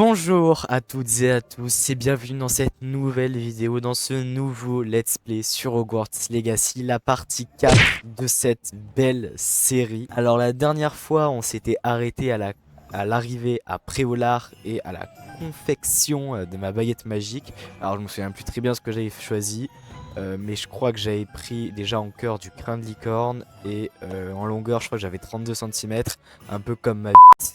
Bonjour à toutes et à tous et bienvenue dans cette nouvelle vidéo, dans ce nouveau let's play sur Hogwarts Legacy, la partie 4 de cette belle série. Alors la dernière fois on s'était arrêté à l'arrivée à Préolard et à la confection de ma baguette magique. Alors je me souviens plus très bien ce que j'avais choisi, mais je crois que j'avais pris déjà en cœur du crin de licorne et en longueur je crois que j'avais 32 cm, un peu comme ma bite.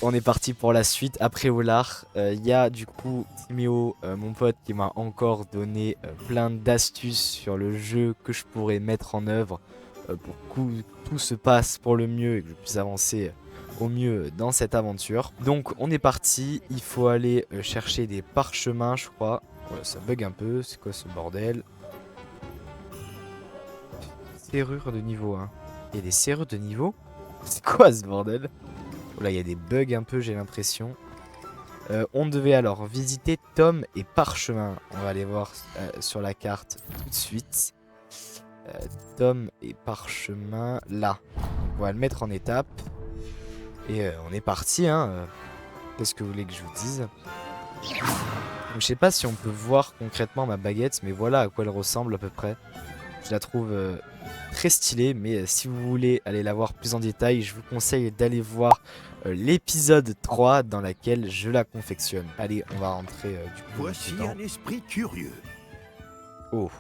On est parti pour la suite après Olar. Il y a du coup Timéo, mon pote, qui m'a encore donné plein d'astuces sur le jeu que je pourrais mettre en œuvre pour que tout se passe pour le mieux et que je puisse avancer au mieux dans cette aventure. Donc on est parti, il faut aller chercher des parchemins je crois. Ouais, ça bug un peu, c'est quoi ce bordel? Serrure de niveau 1. Il y a des serrures de niveau? C'est quoi ce bordel? Là, il y a des bugs un peu, j'ai l'impression. On devait alors visiter Tome et Parchemin. On va aller voir sur la carte tout de suite. Tome et Parchemin, là. Donc, on va le mettre en étape. Et on est parti, hein. Qu'est-ce que vous voulez que je vous dise? Donc, je sais pas si on peut voir concrètement ma baguette, mais voilà à quoi elle ressemble à peu près. Je la trouve très stylée, mais si vous voulez aller la voir plus en détail, je vous conseille d'aller voir l'épisode 3 dans laquelle je la confectionne. Allez, on va rentrer du coup Voici dedans. un esprit curieux. Oh,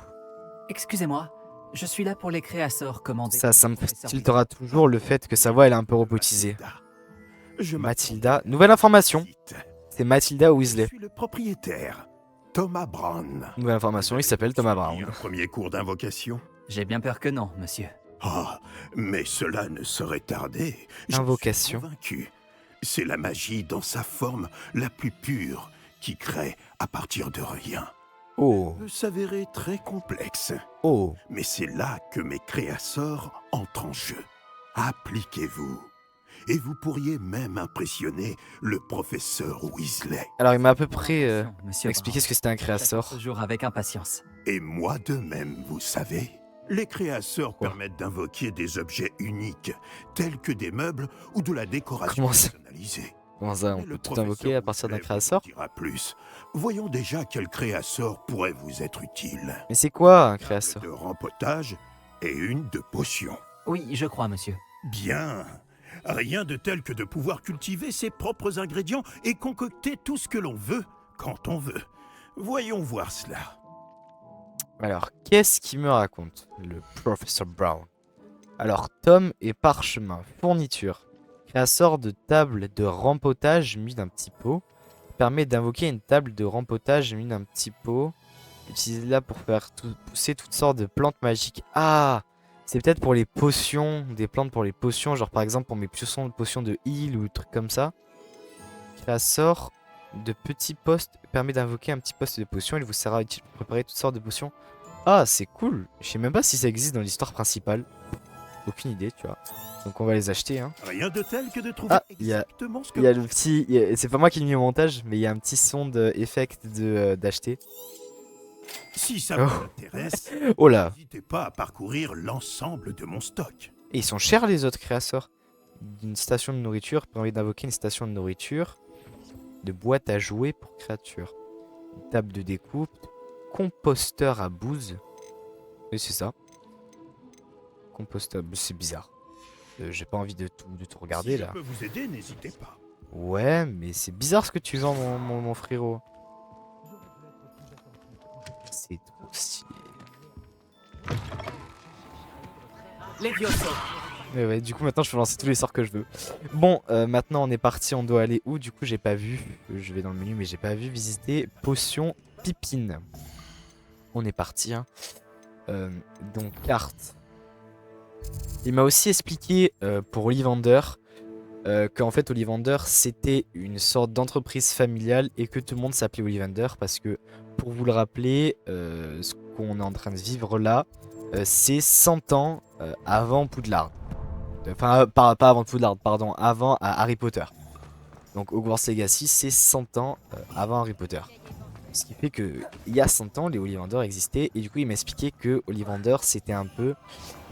Excusez-moi, je suis là pour les créasseurs commandés. ça me Professeur facilitera toujours le fait que sa voix elle est un peu robotisée. Je Mathilda, m'appelle nouvelle information, Petite. c'est Mathilda Je Weasley. suis le propriétaire, Thomas Brown. Nouvelle information, il s'appelle Thomas Brown. Un premier cours d'invocation. J'ai bien peur que non, monsieur. Ah, mais cela ne saurait tarder. Je Invocation. suis convaincu. C'est la magie dans sa forme la plus pure qui crée à partir de rien. Oh, Peut s'avérer très complexe, oh. mais c'est là que mes créateurs entrent en jeu. Appliquez-vous. Et vous pourriez même impressionner le professeur Weasley. Alors il m'a à peu près Monsieur expliqué Brown. ce que c'était un J'attends créateur. ce jour avec impatience. Et moi de même, vous savez. Les créateurs Quoi? permettent d'invoquer des objets uniques, tels que des meubles ou de la décoration Comment ça? personnalisée. Comment ça, on Mais peut le tout invoquer à partir d'un Weasley vous créateur? en dira plus. Voyons déjà quel créateur pourrait vous être utile. Mais c'est quoi un Table créateur? de rempotage et une de potion. Oui, je crois, monsieur. Bien. Rien de tel que de pouvoir cultiver ses propres ingrédients et concocter tout ce que l'on veut, quand on veut. Voyons voir cela. Alors, qu'est-ce qu'il me raconte, le professeur Brown? Alors, tome et parchemin, fourniture. Créateur de table de rempotage mue d'un petit pot. Permet d'invoquer une table de rempotage mue d'un petit pot. Utilisez-la pour faire pousser toutes sortes de plantes magiques. Ah! C'est peut-être pour les potions, des plantes pour les potions, genre par exemple pour mes potions de heal ou trucs comme ça. Créateur de petits postes permet d'invoquer un petit poste de potion. Il vous sera utile pour préparer toutes sortes de potions. Ah, c'est cool. Je sais même pas si ça existe dans l'histoire principale. Aucune idée, tu vois. Donc on va les acheter, hein. Rien de tel que de trouver Ah, il y a exactement ce que Il y a le petit... C'est pas moi qui l'ai mis au montage, mais il y a un petit son d'effect d'acheter. Si ça Oh. vous intéresse, Oh là. n'hésitez pas à parcourir l'ensemble de mon stock. Et ils sont chers les autres créateurs. Une station de nourriture permet d'invoquer une station de nourriture. De boîte à jouets pour créatures. Une table de découpe. Composteur à bouse. Oui, c'est ça. Composteur, c'est bizarre. J'ai pas envie de tout regarder Si là. je peux vous aider, n'hésitez pas. Ouais, mais c'est bizarre ce que tu vends, mon frérot. C'est trop stylé. Levioso. Mais ouais, du coup maintenant je peux lancer tous les sorts que je veux. Bon, maintenant on est parti, on doit aller où? Du coup j'ai pas vu, je vais dans le menu mais j'ai pas vu visiter potion pipine. On est parti, hein. Donc carte. Il m'a aussi expliqué pour Ollivander qu'en fait Ollivander c'était une sorte d'entreprise familiale et que tout le monde s'appelait Ollivander parce que pour vous le rappeler, ce qu'on est en train de vivre là, c'est 100 ans avant Poudlard. Enfin, pas avant Poudlard, pardon, avant Harry Potter. Donc Hogwarts Legacy, c'est 100 ans avant Harry Potter. Ce qui fait que il y a 100 ans, les Ollivander existaient. Et du coup, il m'a expliqué que Ollivander, c'était un peu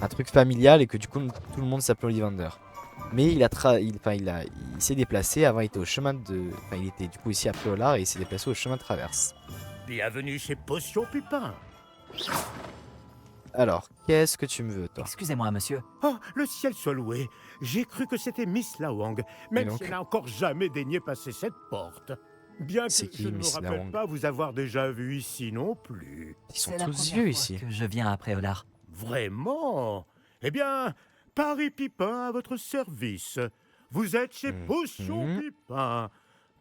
un truc familial et que du coup, tout le monde s'appelait Ollivander. Mais il s'est déplacé. Avant, il était au chemin de... Enfin, il était du coup ici à Préolard et il s'est déplacé au chemin de traverse. Bienvenue chez Potion Pupin. Alors, qu'est-ce que tu me veux, toi? Excusez-moi, monsieur. Oh, le ciel soit loué. J'ai cru que c'était Miss Lawang, même donc si elle n'a encore jamais daigné passer cette porte. Bien que C'est qui, je ne me Miss rappelle Lawang? pas vous avoir déjà vu ici non plus. Ils sont C'est la tous première vieux fois ici. que je viens après Olar. Vraiment? Eh bien, Paris Pipin à votre service. Vous êtes chez Potion Pipin.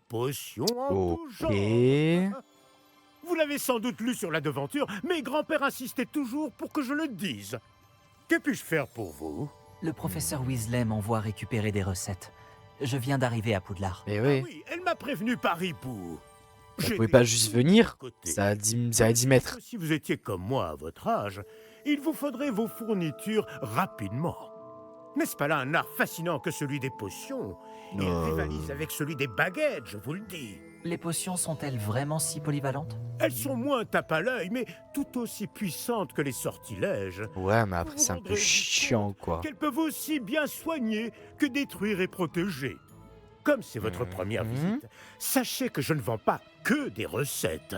Potion en tout Ok. genre. Vous l'avez sans doute lu sur la devanture, mais grand-père insistait toujours pour que je le dise. Que puis-je faire pour vous? Le professeur Weasley m'envoie récupérer des recettes. Je viens d'arriver à Poudlard. Et Ah oui. oui, elle m'a prévenu par hibou. Vous pouvez pas juste venir. Côté. Ça a 10 mètres. Si vous étiez comme moi à votre âge, il vous faudrait vos fournitures rapidement. N'est-ce pas là un art fascinant que celui des potions? Il rivalise avec celui des baguettes, je vous le dis. Les potions sont-elles vraiment si polyvalentes? Elles sont moins tape à l'œil, mais tout aussi puissantes que les sortilèges. Ouais, mais après, Vous c'est un peu rendrez-vous chiant, compte quoi. Qu'elles peuvent aussi bien soigner que détruire et protéger. Comme c'est votre première visite, sachez que je ne vends pas que des recettes.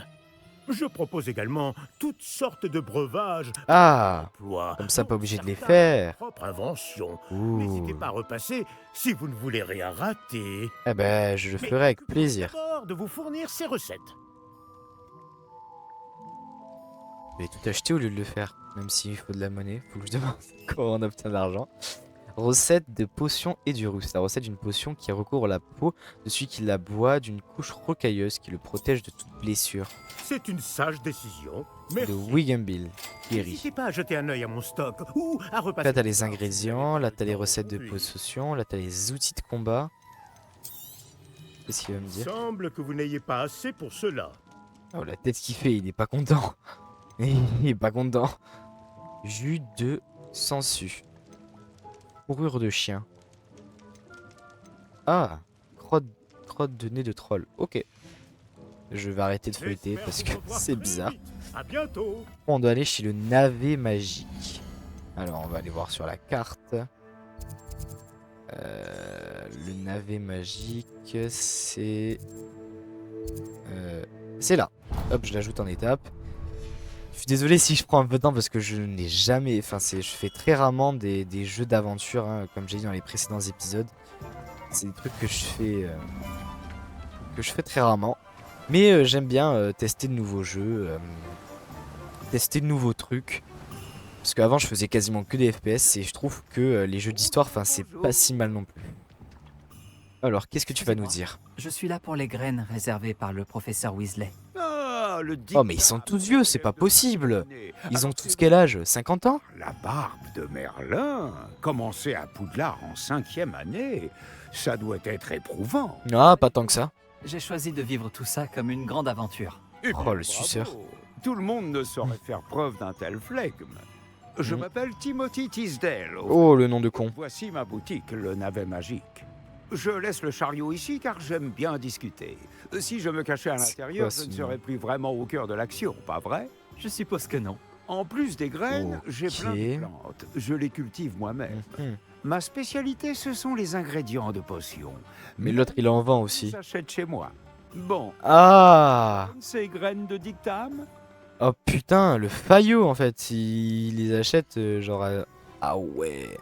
Je propose également toutes sortes de breuvages. Ah, Emploi, comme ça, dont pas obligé de les certains faire. sont propre invention. Ouh. N'hésitez pas à repasser si vous ne voulez rien rater. Eh ben, je le Mais ferai avec occupez-vous plaisir. d'abord de vous fournir ces recettes. Je vais tout acheter au lieu de le faire. Même s'il faut de la monnaie, faut que je demande comment on obtient de l'argent. Recette de potion Edurus. La recette d'une potion qui recouvre la peau de celui qui la boit d'une couche rocailleuse qui le protège de toute blessure. C'est une sage décision. Merci. De Wigambill. Guéri. N'hésitez pas à jeter un œil à mon stock ou à repasser. Là, t'as les voir si ingrédients. vous avez Là, t'as les le recettes de temps potion. Là, t'as les outils de combat. Qu'est-ce qu'il va me Il dire? semble que vous n'ayez pas assez pour cela. Oh, la tête qu'il fait, il est pas content. Il est pas content. Jus de sangsue. Fourrure de chien. Ah, crotte de nez de troll. Ok. Je vais arrêter de feuilleter J'espère parce vous que revoir c'est très bizarre. vite. À bientôt. On doit aller chez le navet magique. Alors, on va aller voir sur la carte. Le navet magique, c'est... c'est là. Hop, je l'ajoute en étape. Je suis désolé si je prends un peu de temps parce que je n'ai jamais... Enfin, je fais très rarement des jeux d'aventure, hein, comme j'ai dit dans les précédents épisodes. C'est des trucs que je fais très rarement. Mais j'aime bien tester de nouveaux jeux, tester de nouveaux trucs. Parce qu'avant, je faisais quasiment que des FPS et je trouve que les jeux d'histoire, enfin, c'est pas si mal non plus. Alors, qu'est-ce que tu vas nous dire? Je suis là pour les graines réservées par le professeur Weasley. Ah, le Oh, mais ils sont tous vieux, c'est pas possible. Ils ont tous quel âge? 50 ans? La barbe de Merlin, commencer à Poudlard en 5e année, ça doit être éprouvant. Ah, pas tant que ça. J'ai choisi de vivre tout ça comme une grande aventure. Eh Oh, bien, le suceur. Tout le monde ne saurait faire preuve d'un tel flegme. Je Mm. m'appelle Timothy Tisdale. Oh, le nom de con. Voici ma boutique, le navet magique. Je laisse le chariot ici car j'aime bien discuter. Si je me cachais à C'est l'intérieur, quoi je ne ce serais nom? plus vraiment au cœur de l'action, pas vrai? Je suppose que non. En plus des graines, j'ai plein Ok. de plantes. Je les cultive moi-même. Mhm. Ma spécialité, ce sont les ingrédients de potions. Mais l'autre, il en vend aussi. J'achète chez moi. Bon, Ah! ces graines de dictame? Oh putain, le faillot en fait, il les achète genre... Ah ouais.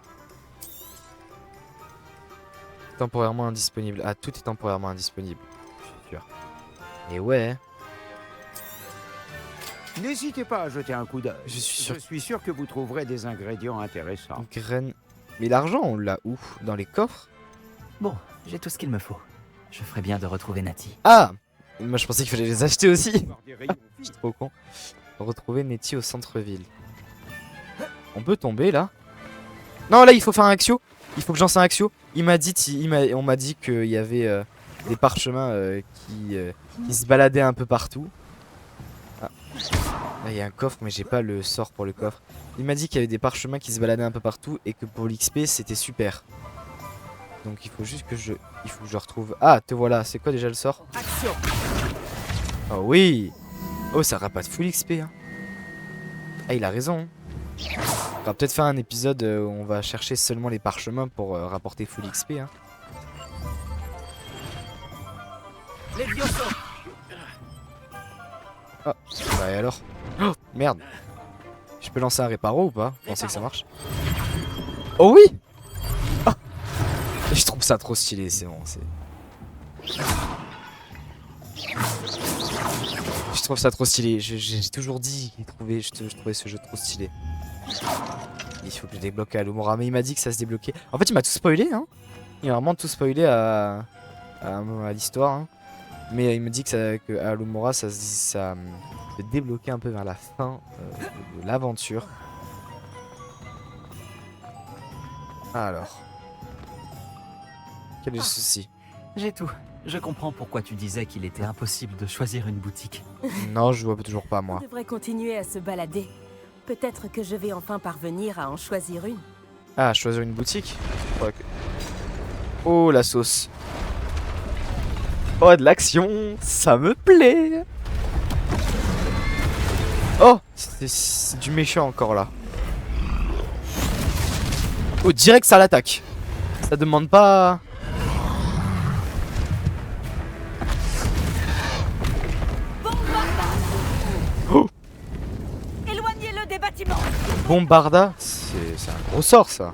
Temporairement indisponible. Ah, tout est temporairement indisponible. Je suis sûr. Et ouais. N'hésitez pas à jeter un coup d'œil. Je suis sûr. Je suis sûr que vous trouverez des ingrédients intéressants. Graines. Mais l'argent, on l'a où? Dans les coffres? Bon, j'ai tout ce qu'il me faut. Je ferais bien de retrouver Natty. Ah! Moi je pensais qu'il fallait les acheter aussi. Voir des rayons Je suis trop con. Retrouver Nettie au centre-ville. On peut tomber là? Non, là il faut faire un axio. Il faut que j'en sais un axio. On m'a dit qu'il y avait des parchemins qui se baladaient un peu partout. Ah. Là il y a un coffre mais j'ai pas le sort pour le coffre. Il m'a dit qu'il y avait des parchemins qui se baladaient un peu partout et que pour l'XP c'était super. Donc il faut juste que je retrouve... Ah, te voilà, c'est quoi déjà le sort? Oh oui. Oh, ça aura pas de full XP hein. Ah, il a raison. va peut-être faire un épisode où on va chercher seulement les parchemins pour rapporter full XP. Hein. Oh, bah et alors? Oh, merde. Je peux lancer un réparo ou pas? Vous pensez que ça marche? Oh oui! Oh, je trouve ça trop stylé, c'est bon. Je trouve ça trop stylé. J'ai toujours dit qu'il trouvait, je trouvais ce jeu trop stylé. Il faut que je débloque Alumora, mais il m'a dit que ça se débloquait. En fait, il m'a tout spoilé, hein. Il m'a vraiment tout spoilé à l'histoire. Hein. Mais il me dit que Alumora, ça peut débloquer un peu vers la fin de l'aventure. Alors. Quel est le souci? J'ai tout. Je comprends pourquoi tu disais qu'il était impossible de choisir une boutique. Non, je vois toujours pas, moi. On devrait continuer à se balader. Peut-être que je vais enfin parvenir à en choisir une. Ah, choisir une boutique? Oh, la sauce. Oh, de l'action, ça me plaît. Oh, c'est du méchant encore là. Oh, direct ça l'attaque. Ça demande pas... Oh, Éloignez-le des bâtiments. Bombarda, c'est un gros sort ça.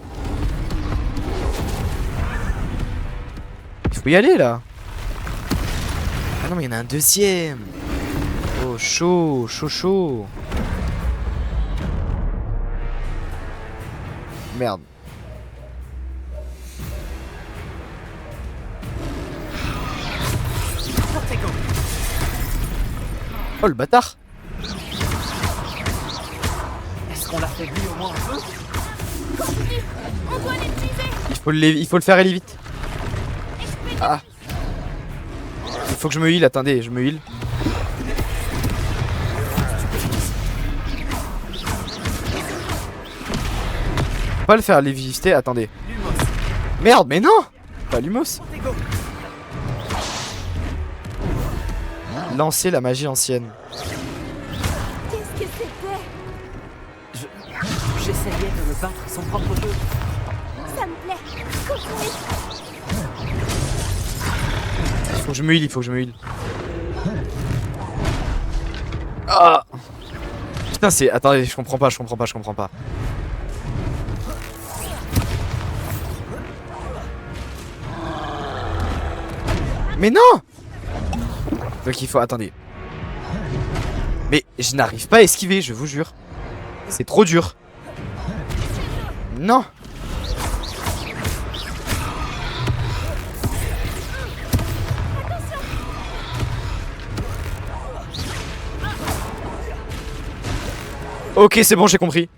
Il faut y aller là. Ah non mais il y en a un deuxième. Oh chaud, chaud, chaud. Merde. Oh le bâtard. Est-ce qu'on l'affaiblit au moins un peu? On doit l'épuiser. Il faut le faire aller vite. Ah. Il faut que je me heal, attendez, je me heal. Pas le faire léviter, attendez. Merde, mais non. Pas Lumos. Lancer la magie ancienne. Qu'est-ce que c'était? J'essayais de me battre son propre jeu. Ça me plaît. Continue. Il faut que je me heal, il faut que je me heal. Ah. Putain, c'est... Attendez, je comprends pas, je comprends pas, je comprends pas. Mais non. Donc il faut... Attendez. Mais je n'arrive pas à esquiver, je vous jure. C'est trop dur. Non. Ok, c'est bon, j'ai compris.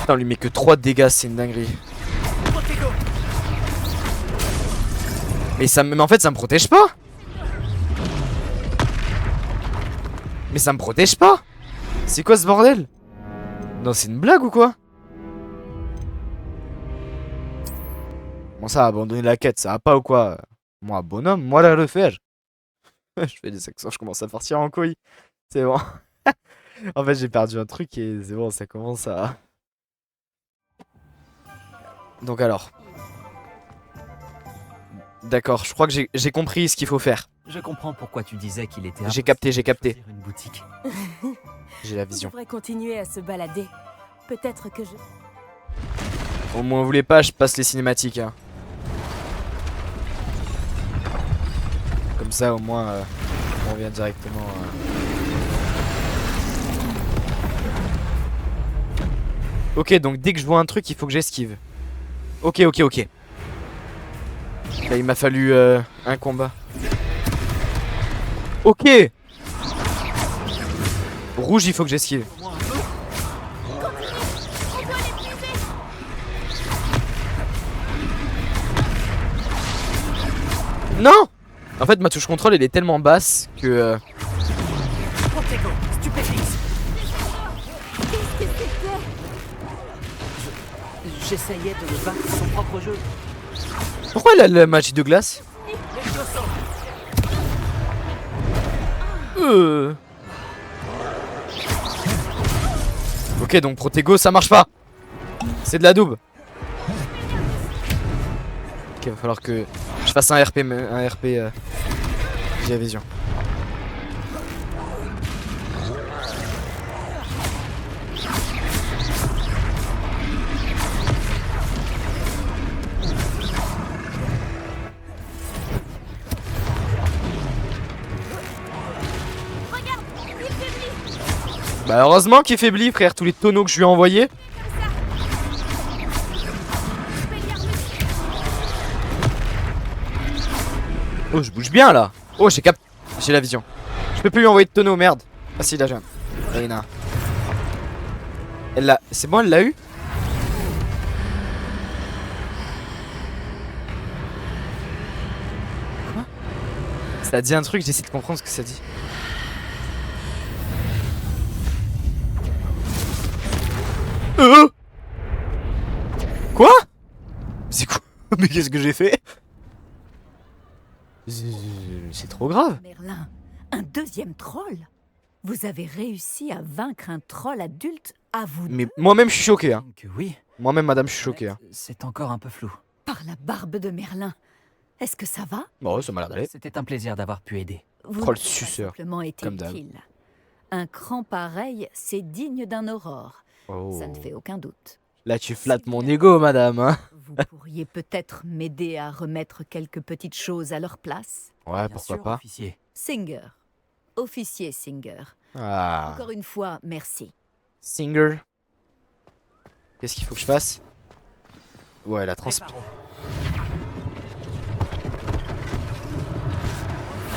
Putain, on lui met que 3 de dégâts, c'est une dinguerie. Mais en fait, ça me protège pas. Mais ça me protège pas. C'est quoi ce bordel? Non, c'est une blague ou quoi? Bon, ça a abandonné la quête, ça va pas ou quoi? Moi, bonhomme, moi là le fais-je. Je fais des accents, je commence à partir en couille. C'est bon. En fait, j'ai perdu un truc et c'est bon, ça commence à... Donc alors... D'accord, je crois que j'ai compris ce qu'il faut faire. Je comprends pourquoi tu disais qu'il était J'ai capté, j'ai capté. impossible de choisir une boutique. J'ai la On vision. devrait continuer à se balader. Peut-être que je... Au moins, vous voulez pas, je passe les cinématiques. Hein. Comme ça, au moins, on revient directement... Ok, donc dès que je vois un truc, il faut que j'esquive. Ok, ok, ok. Là, il m'a fallu un combat. Ok. Rouge, il faut que j'esquive. Non. En fait, ma touche contrôle, elle est tellement basse que... J'essayais de me battre son propre jeu. Pourquoi elle a la magie de glace? Ok, donc Protego, ça marche pas. C'est de la double. Ok, va falloir que je fasse un RP, via vision. Bah heureusement qu'il faiblit, frère, tous les tonneaux que je lui ai envoyés. Oh, je bouge bien là. Oh, j'ai la vision. Je peux plus lui envoyer de tonneaux, merde. Ah si, là j'ai un. Reina. Elle l'a. C'est bon, elle l'a eu. Quoi? Ça a dit un truc, j'essaie de comprendre ce que ça dit. Quoi? C'est quoi? Mais qu'est-ce que j'ai fait? C'est trop grave. Merlin, un deuxième troll? Vous avez réussi à vaincre un troll adulte à vous Mais deux moi-même je suis choqué hein. Que oui, Moi-même madame je suis choqué hein. c'est encore un peu flou. par la barbe de Merlin. Est-ce que ça va? Bon ça m'a l'air d'aller. C'était un plaisir d'avoir pu aider. Vous Troll n'avez pas suceur, simplement été comme d'hab. utile. Un cran pareil, c'est digne d'un aurore. Oh. Ça ne fait aucun doute. Là tu flattes mon ego madame hein. Vous pourriez peut-être m'aider à remettre quelques petites choses à leur place. Ouais Bien pourquoi sûr, pas. officier. Singer. Officier Singer. Ah. Encore une fois, merci. Singer. Qu'est-ce qu'il faut que je fasse? Ouais la trans. Réparo.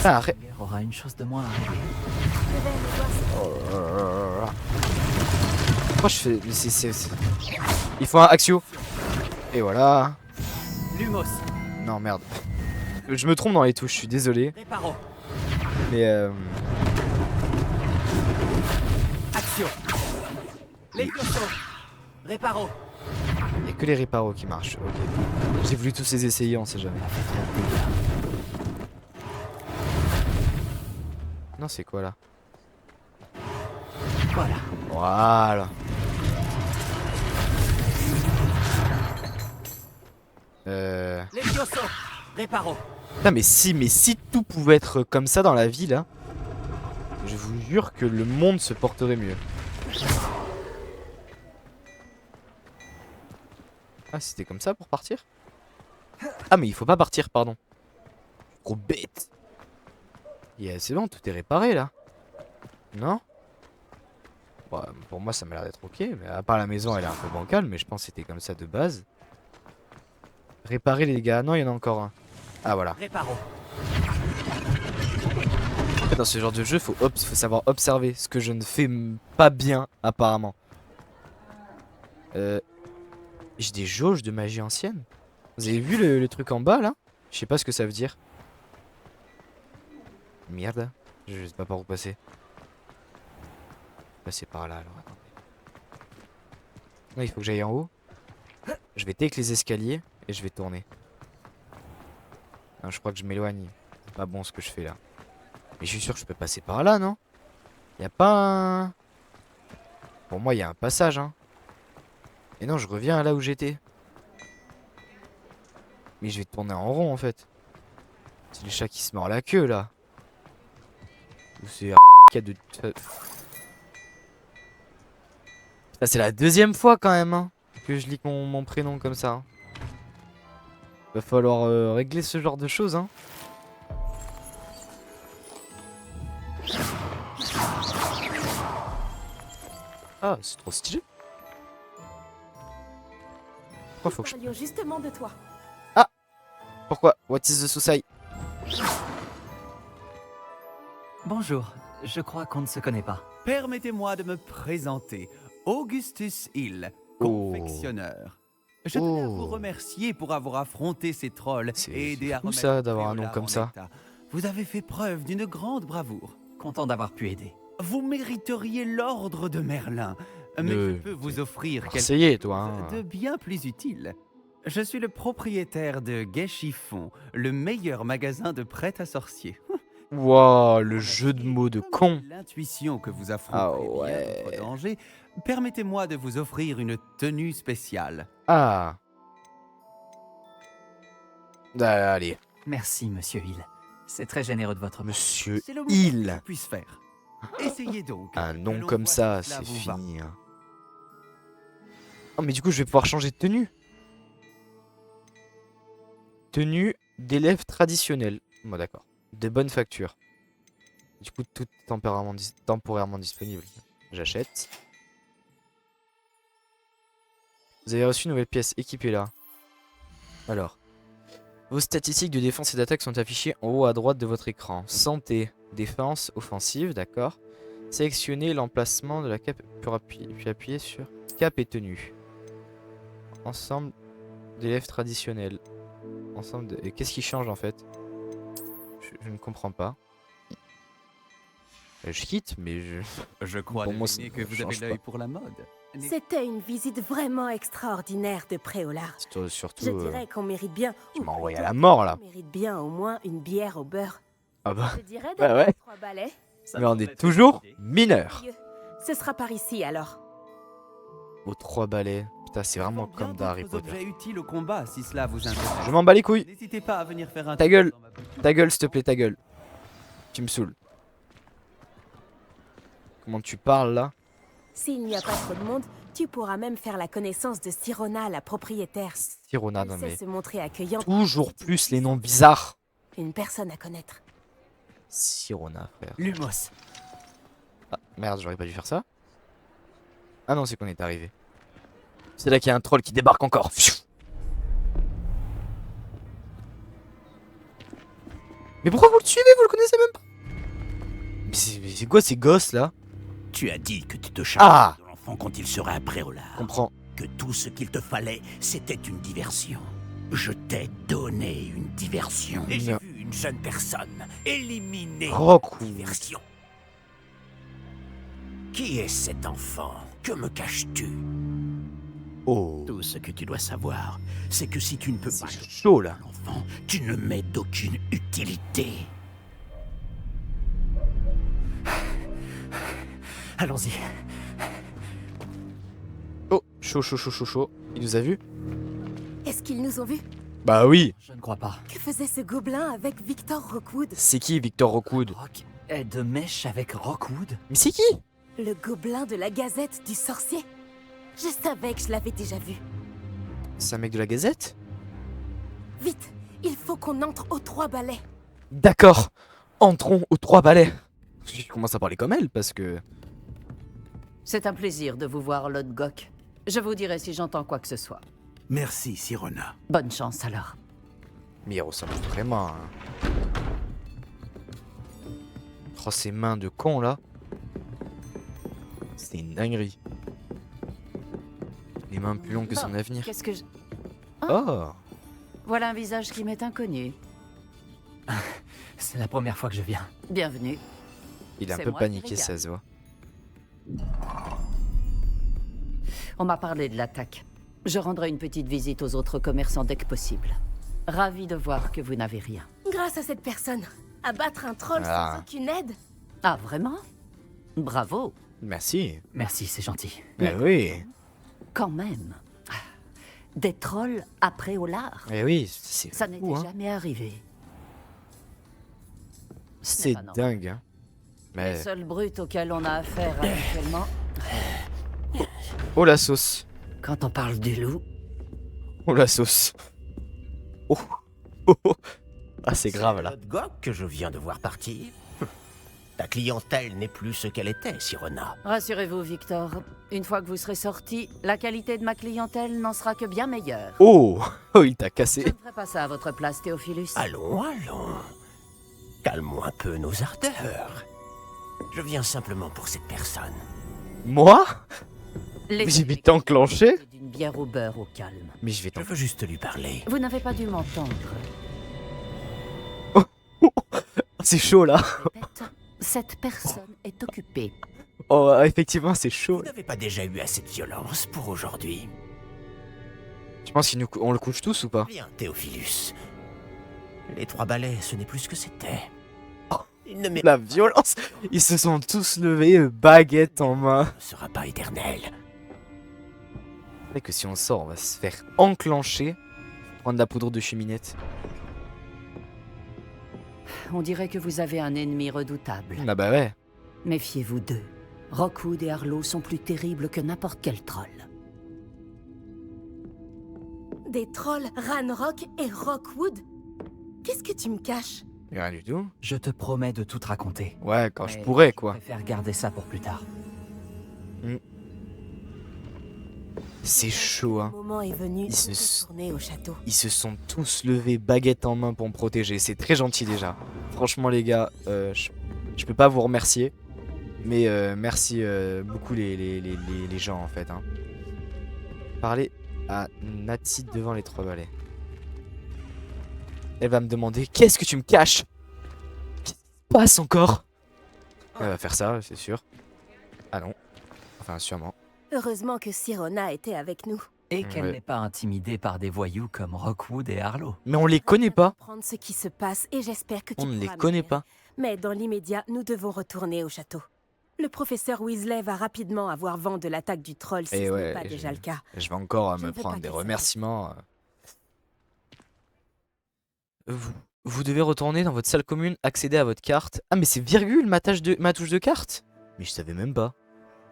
Ah, arrête. Singer aura une chose de moins à régler. Pourquoi je fais. Il faut un Axio. Et voilà. Lumos. Non merde. Je me trompe dans les touches, je suis désolé. Réparo. Mais Action. Levioso. Réparo. y a que les réparos qui marchent. Ok. J'ai voulu tous les essayer, on sait jamais. Non c'est quoi là? Voilà. Voilà. Levioso. Réparo. Putain mais si tout pouvait être comme ça dans la vie là, je vous jure que le monde se porterait mieux. Ah c'était comme ça pour partir? Ah mais il faut pas partir pardon. Gros bête. Yeah, c'est bon tout est réparé là. Non? Bon, pour moi ça m'a l'air d'être ok, mais à part la maison elle est un peu bancale, mais je pense que c'était comme ça de base. Réparer les dégâts, non il y en a encore un. Ah voilà. Réparo. Dans ce genre de jeu, faut savoir observer, ce que je ne fais pas bien apparemment. J'ai des jauges de magie ancienne. Vous avez vu le truc en bas là? Je sais pas ce que ça veut dire. Merde, je sais pas par où passer. Passer par là alors attendez. Non, il faut que j'aille en haut. Je vais take les escaliers et je vais tourner. Non, je crois que je m'éloigne. C'est pas bon ce que je fais là. Mais je suis sûr que je peux passer par là, non? Y a pas un... Pour moi, il y a un passage, hein. Et non, je reviens à là où j'étais. Mais je vais tourner en rond, en fait. C'est le chat qui se mord la queue, là. Ou c'est un qui a de... Putain, c'est la deuxième fois, quand même, hein, que je lis mon prénom comme ça. Hein. Va falloir régler ce genre de choses, hein. Ah, c'est trop stylé. Pourquoi faut que je... Parlions justement de toi. Pourquoi? What is the suicide? Bonjour. Je crois qu'on ne se connaît pas. Permettez-moi de me présenter. Augustus Hill, Oh. confectionneur. Je tenais à vous Oh. remercier pour avoir affronté ces trolls C'est et aider à fou, remettre ça, d'avoir un nom Préolard comme en ça. état. Vous avez fait preuve d'une grande bravoure. Content d'avoir pu aider. Vous mériteriez l'ordre de Merlin, mais je peux vous offrir quelque Marseillais, chose toi, hein. de bien plus utile. Je suis le propriétaire de Gai Chiffon, le meilleur magasin de prêt à sorcier. Wow, le jeu de mots de con. L'intuition que vous Ah affronterez bien ouais. d'autres dangers, permettez-moi de vous offrir une tenue spéciale. Ah. Allez, Merci, monsieur Hill. C'est très généreux de votre part. monsieur C'est le moins que Hill. je puisse faire. Essayez donc. Un que nom l'on comme voit ça, si cela c'est vous va. fini. Hein. Oh, mais du coup, je vais pouvoir changer de tenue. Tenue d'élève traditionnel. Bon, d'accord. De bonne facture. Du coup, tout est temporairement disponible. J'achète. Vous avez reçu une nouvelle pièce. Équipez-la. Alors. Vos statistiques de défense et d'attaque sont affichées en haut à droite de votre écran. Santé, défense, offensive, d'accord. Sélectionnez l'emplacement de la cape, puis appuyez sur cap et tenue. Ensemble d'élèves traditionnels. Ensemble de... Et qu'est-ce qui change en fait? Je ne comprends pas. Je quitte, mais je... Je crois Bon, moi, deviner ça que vous avez change l'œil pas. pour la mode. C'était une visite vraiment extraordinaire de Préolard. Surtout, Je dirais qu'on mérite bien. tu ou m'as envoyé à plutôt, la mort là. on mérite bien au moins une bière au beurre. Ah bah, Je dirais bah d'avoir ouais. 3 balais. Mais on est toujours mineurs. Ce sera par ici alors. Aux 3 balais. Putain, c'est vraiment comme dans Harry Potter. Objets utiles au combat si cela vous intéresse. Je m'en bats les couilles. N'hésitez pas à venir faire un Ta tour gueule. dans ma boutique. Ta gueule, s'il te plaît, ta gueule. Tu me saoules. Comment tu parles là? S'il n'y a pas trop de monde, tu pourras même faire la connaissance de Sirona, la propriétaire. Sirona, Elle non sait mais... se montrer accueillante. Toujours plus les noms bizarres. Une personne à connaître. Sirona, frère. Lumos. Ah, merde, j'aurais pas dû faire ça. Ah non, c'est qu'on est arrivé. C'est là qu'il y a un troll qui débarque encore. Pfiou. Mais pourquoi vous le suivez? Vous le connaissez même pas? Mais c'est quoi ces gosses là? Tu as dit que tu te chargeais Ah! de l'enfant quand il sera à Préolard. Comprends. Que tout ce qu'il te fallait, c'était une diversion. Je t'ai donné une diversion. Et j'ai Non. vu une jeune personne éliminer Rockwood. une diversion. Qui est cet enfant? Que me caches-tu? Oh. Tout ce que tu dois savoir, c'est que si tu ne peux pas C'est chaud là. l'enfant, tu ne m'es d'aucune utilité. Allons-y. Oh, chaud, chaud, chaud, chaud, chaud. Il nous a vus? Est-ce qu'ils nous ont vus? Bah oui. Je ne crois pas. Que faisait ce gobelin avec Victor Rockwood? C'est qui Victor Rockwood? Rock est de mèche avec Rockwood? Mais c'est qui? Le gobelin de la Gazette du sorcier? Je savais que je l'avais déjà vu. C'est un mec de la Gazette? Vite, il faut qu'on entre aux 3 balais. D'accord. Entrons aux 3 balais. Je commence à parler comme elle parce que... C'est un plaisir de vous voir, Lord Gok. Je vous dirai si j'entends quoi que ce soit. Merci, Sirona. Bonne chance alors. Mais il ressemble vraiment à... Oh, ces mains de con là. C'est une dinguerie. Les mains plus longues que son Bon, avenir. Qu'est-ce que je... Oh. Voilà un visage qui m'est inconnu. C'est la première fois que je viens. Bienvenue. Il est un C'est peu moi qui paniqué, régale. ça se voit. On m'a parlé de l'attaque. Je rendrai une petite visite aux autres commerçants dès que possible. Ravi de voir que vous n'avez rien. Grâce à cette personne, abattre un troll Ah. sans aucune aide? Ah, vraiment? Bravo. Merci. Merci, c'est gentil. Eh oui. Quand même. Des trolls après Olar. Eh oui, c'est Ça fou, n'était hein. jamais arrivé. Ce n'est C'est pas normal. dingue, hein. Les Mais... seules brutes auxquelles on a affaire actuellement, Oh la sauce. quand on parle du loup, Oh la sauce. Oh. Oh, oh. Ah, c'est grave là. Notre Gok que je viens de voir partir. Ta clientèle n'est plus ce qu'elle était, Sirona. rassurez-vous, Victor. Une fois que vous serez sorti, la qualité de ma clientèle n'en sera que bien meilleure. Oh. Oh, il t'a Je cassé. ne ferai pas ça à votre place, Théophilus. Allons, allons. Calmons un peu nos ardeurs. Je viens simplement pour cette personne. Moi? Laissez J'ai vite les enclenché. qualités d'une bière au beurre au calme. Mais je vais Je t'en... veux juste lui parler. Vous n'avez pas dû m'entendre. C'est chaud là. Répète, cette personne est occupée. Oh, effectivement, c'est chaud. Vous n'avez pas déjà eu assez de violence pour aujourd'hui? Tu penses qu'on le couche tous ou pas? Bien, Théophilus. Les 3 balais, ce n'est plus ce que c'était. Il ne La violence. Ils se sont tous levés, baguette en main. sera pas éternel. C'est vrai que si on sort, on va se faire enclencher. Prendre la poudre de cheminette. On dirait que vous avez un ennemi redoutable. Ah bah ouais. Méfiez-vous d'eux. Rockwood et Arlo sont plus terribles que n'importe quel troll. Des trolls, Ranrock et Rockwood? Qu'est-ce que tu me caches? Rien du tout. Je te promets de tout te raconter. Ouais, quand je Mais pourrais, quoi. Je préfère garder ça pour plus tard. C'est chaud, hein. Le moment est venu Ils de se- retourner au château. Ils se sont tous levés, baguette en main pour me protéger. C'est très gentil déjà. Franchement, les gars, je peux pas vous remercier. Mais merci beaucoup les gens, en fait. Hein. Parler à Nati devant les trois balais. Elle va me demander, qu'est-ce que tu me caches? Qu'est-ce qui se passe encore? Elle va faire ça, c'est sûr. Ah non. Enfin, sûrement. Heureusement que Sirona était avec nous. Et qu'elle Ouais. n'est pas intimidée par des voyous comme Rockwood et Arlo. Mais on les connaît pas. Prendre ce qui se passe et j'espère que tu On ne les pourras connaît m'aider. pas. Mais dans l'immédiat, nous devons retourner au château. Le professeur Weasley va rapidement avoir vent de l'attaque du troll si Et ce ouais, n'est pas et déjà le cas. Je vais encore Je me ne veux prendre pas des qu'elle remerciements. Vous devez retourner dans votre salle commune, accéder à votre carte. Ah mais c'est virgule ma touche de carte. Mais je savais même pas.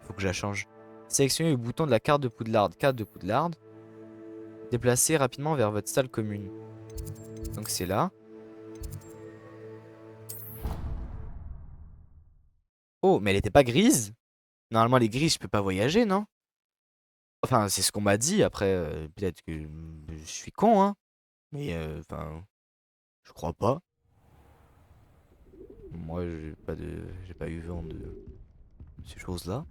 Faut que je la change. Sélectionnez le bouton de la carte de Poudlard. Carte de Poudlard. Déplacez rapidement vers votre salle commune. Donc c'est là. Oh, mais elle était pas grise? Normalement, les grises, je peux pas voyager, non? Enfin, c'est ce qu'on m'a dit. Après, peut-être que je suis con, hein. Mais, enfin, je crois pas. Moi, j'ai pas eu vent de ces choses-là.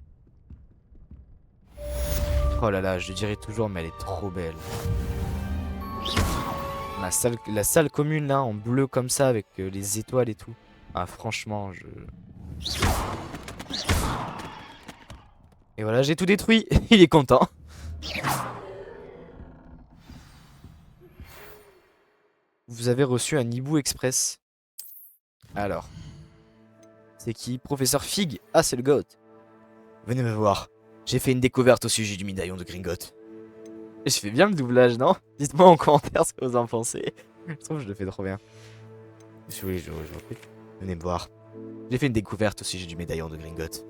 Oh là là, je le dirai toujours, mais elle est trop belle. La salle commune, là, en bleu comme ça, avec les étoiles et tout. Ah, franchement, Et voilà, j'ai tout détruit. Il est content. Vous avez reçu un hibou express. Alors. C'est qui? Professeur Fig. Ah, c'est le goat. Venez me voir. J'ai fait une découverte au sujet du médaillon de Gringotts. Je fais bien le doublage, non? Dites-moi en commentaire ce que vous en pensez. Je trouve que je le fais trop bien. Oui, je repris. Venez me voir. J'ai fait une découverte au sujet du médaillon de Gringotts.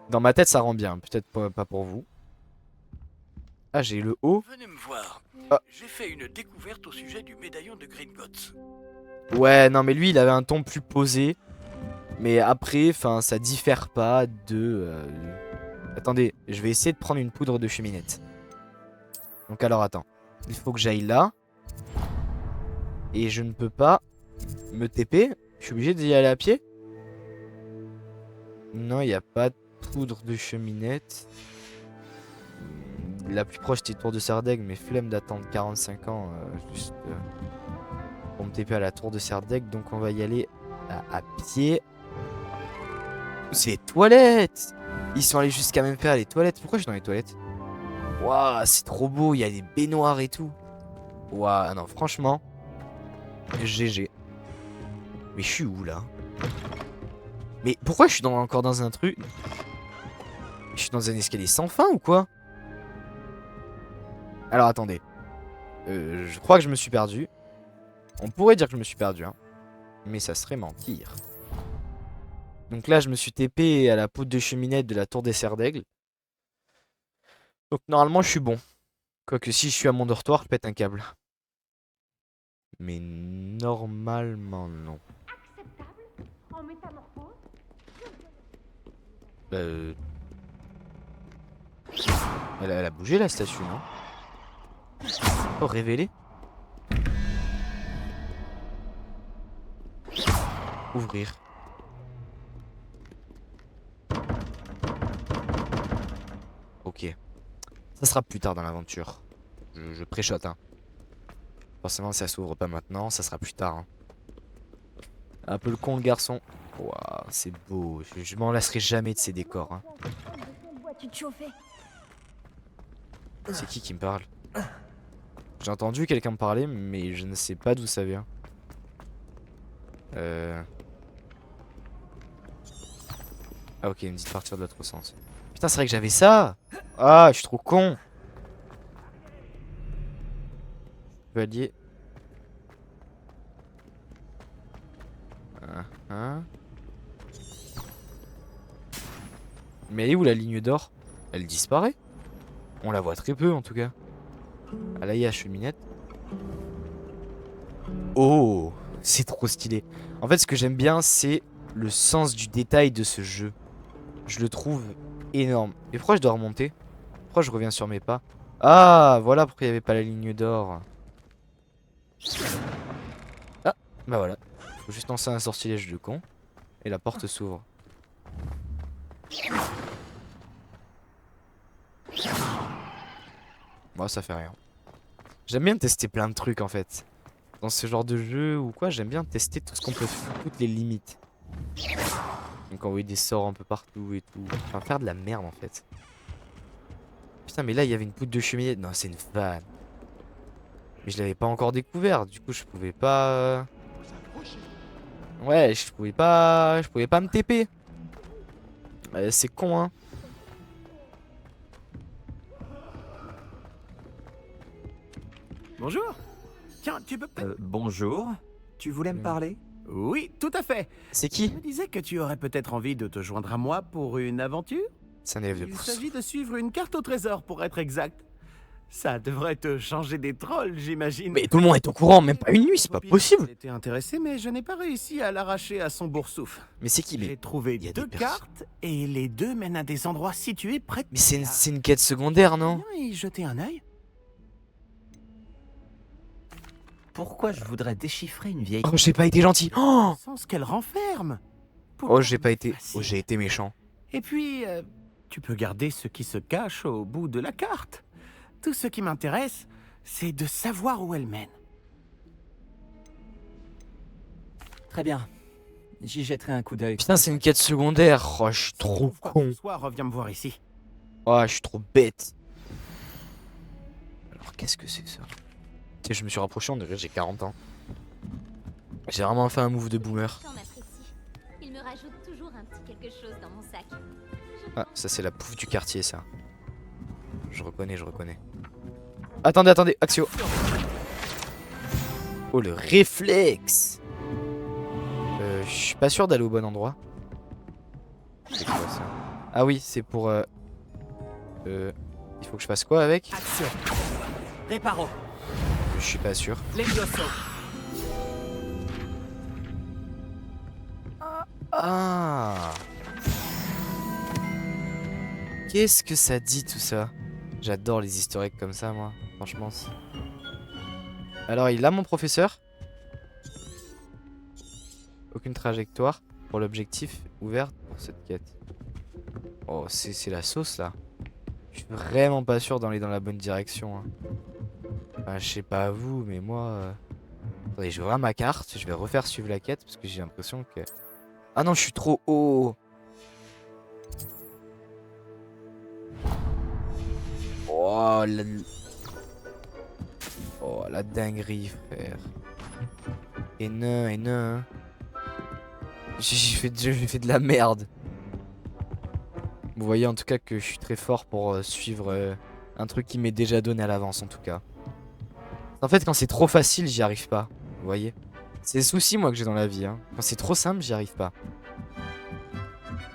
Dans ma tête, ça rend bien. Peut-être pas pour vous. Ah, j'ai le haut. Venez me voir. Ah. J'ai fait une découverte au sujet du médaillon de Gringotts. Ouais, non, mais lui, il avait un ton plus posé. Mais après, enfin, ça diffère pas de... Attendez, je vais essayer de prendre une poudre de cheminette. Donc alors, attends. Il faut que j'aille là. Et je ne peux pas me TP. Je suis obligé d'y aller à pied. Non, il n'y a pas de poudre de cheminette. La plus proche c'était Tour de Serdaigle, mais flemme d'attendre 45 ans juste pour me TP à la Tour de Serdaigle. Donc on va y aller à pied. C'est les toilettes. Ils sont allés jusqu'à même faire les toilettes. Pourquoi je suis dans les toilettes? Waouh, c'est trop beau, il y a des baignoires et tout. Waouh, non, franchement. GG. Mais je suis où là? Mais pourquoi je suis encore dans un truc? Je suis dans un escalier sans fin ou quoi? Alors attendez. Je crois que je me suis perdu. On pourrait dire que je me suis perdu, hein. Mais ça serait mentir. Donc là, je me suis TP à la poudre de cheminette de la Tour des Serdaigle. Donc normalement, je suis bon. Quoique si je suis à mon dortoir, je pète un câble. Mais normalement, non. Elle a bougé la statue, non? Oh, révélé. Ouvrir. Ok. Ça sera plus tard dans l'aventure. Je préchote, hein. Forcément, ça s'ouvre pas maintenant, ça sera plus tard. Hein. Un peu le con, le garçon. Waouh, c'est beau. Je m'en lasserai jamais de ces décors. Hein. C'est qui me parle? J'ai entendu quelqu'un me parler, mais je ne sais pas d'où ça vient. Ah ok, il me dit de partir de l'autre sens. Putain, c'est vrai que j'avais ça. Ah, je suis trop con. Chevalier. Mais elle est où la ligne d'or? Elle disparaît. On la voit très peu en tout cas. Ah là il y a cheminette. Oh, c'est trop stylé. En fait ce que j'aime bien c'est le sens du détail de ce jeu. Je le trouve énorme. Et pourquoi je dois remonter? Pourquoi je reviens sur mes pas? Ah, voilà pourquoi il n'y avait pas la ligne d'or. Ah, bah voilà. Faut juste lancer un sortilège de con. Et la porte s'ouvre. Moi, ça fait rien. J'aime bien tester plein de trucs en fait. Dans ce genre de jeu ou quoi, j'aime bien tester tout ce qu'on peut faire, toutes les limites. Donc envoyer des sorts un peu partout et tout. Enfin, faire de la merde en fait. Putain, mais là, il y avait une poutre de cheminée. Non, c'est une vanne. Mais je l'avais pas encore découvert. Du coup, je pouvais pas... Ouais, je pouvais pas me TP. C'est con, hein. Bonjour. Tiens, tu peux peut-être... Bonjour. Tu voulais me parler? Oui, tout à fait. C'est qui? Je me disais que tu aurais peut-être envie de te joindre à moi pour une aventure. C'est un élève de Il pouce. s'agit de suivre une carte au trésor, pour être exact. Ça devrait te changer des trolls, j'imagine. Mais tout le monde est au courant, même pas une nuit, c'est pas possible. J'étais intéressé, mais je n'ai pas réussi à l'arracher à son boursouf. Mais c'est qui? J'ai trouvé y a deux des personnes. cartes, et les deux mènent à des endroits situés près de... Mais c'est une quête secondaire, non? Viens y jeter un œil. Pourquoi je voudrais déchiffrer une vieille... Oh, j'ai pas été gentil. Oh, Sans ce qu'elle renferme. oh j'ai pas été... Facile. Oh, j'ai été méchant. Et puis, tu peux garder ce qui se cache au bout de la carte. Tout ce qui m'intéresse, c'est de savoir où elle mène. Très bien. J'y jetterai un coup d'œil. Putain, c'est une quête secondaire. Oh, je suis trop con. Ce soir, reviens me voir ici. Oh, je suis trop bête. Alors, qu'est-ce que c'est que ça? Tu sais, je me suis rapproché, on dirait que j'ai 40 ans. J'ai vraiment fait un move de boomer. J'en apprécie. Il me rajoute toujours un petit quelque chose dans mon sac. Ah, ça c'est la pouffe du quartier, ça. Je reconnais, je reconnais. Attendez, attendez, Axio. Oh, le réflexe. Je suis pas sûr d'aller au bon endroit. C'est quoi ça? Ah oui, c'est pour... il faut que je fasse quoi avec? Action. Réparo. Je suis pas sûr. Levioso. Ah. Qu'est-ce que ça dit tout ça? J'adore les historiques comme ça, moi. Franchement. Alors, il a mon professeur. Aucune trajectoire pour l'objectif ouvert pour cette quête. Oh, c'est la sauce là. Je suis vraiment pas sûr d'aller dans la bonne direction. Hein. Enfin, je sais pas vous, mais moi... Attendez, je vais ouvrir ma carte. Je vais refaire suivre la quête parce que j'ai l'impression que... Ah non, je suis trop haut. Oh la... Oh la dinguerie, frère. Et non. J'ai fait de la merde. Vous voyez en tout cas que je suis très fort pour suivre un truc qui m'est déjà donné à l'avance en tout cas. En fait quand c'est trop facile j'y arrive pas. Vous voyez. C'est le souci moi que j'ai dans la vie. Hein. Quand c'est trop simple j'y arrive pas.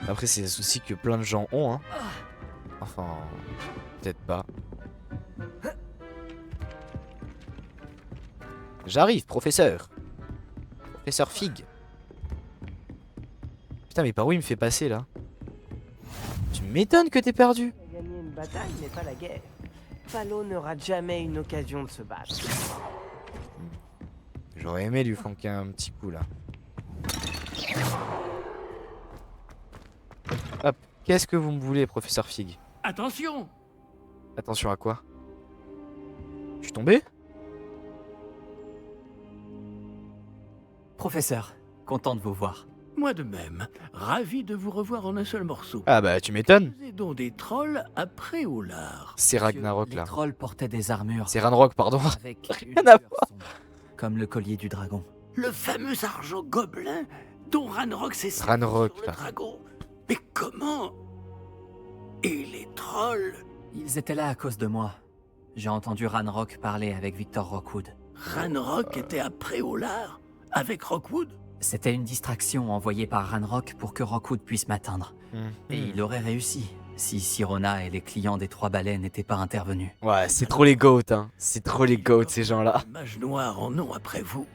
Après c'est le souci que plein de gens ont. Hein. Enfin... Peut-être pas. J'arrive, professeur. Professeur Fig. Putain, mais par où il me fait passer là? Tu m'étonnes que t'es perdu. Gagner une bataille n'est pas la guerre. Palo n'aura jamais une occasion de se battre. J'aurais aimé lui flanquer un petit coup là. Hop. Qu'est-ce que vous me voulez, professeur Fig? Attention! Attention à quoi? Je suis tombé? Professeur, content de vous voir. Moi de même. Ravi de vous revoir en un seul morceau. Ah bah tu m'étonnes. Nous aidons des trolls après au lard. C'est Ragnarok Les là. trolls portaient des armures. C'est Ranrock, pardon. Avec une Rien à lueur sombre, comme le collier du dragon. Le fameux argent gobelin dont Ranrock s'est servi Ranrock, sur le là. dragon. Mais comment? Et les trolls? Ils étaient là à cause de moi. J'ai entendu Ranrock parler avec Victor Rockwood. Ranrock était à Préolard avec Rockwood? C'était une distraction envoyée par Ranrock pour que Rockwood puisse m'atteindre. Et il aurait réussi si Sirona et les clients des Trois Balais n'étaient pas intervenus. Ouais, c'est trop les goats, hein. C'est trop les goats, ces gens-là. Les mages noirs en ont après vous.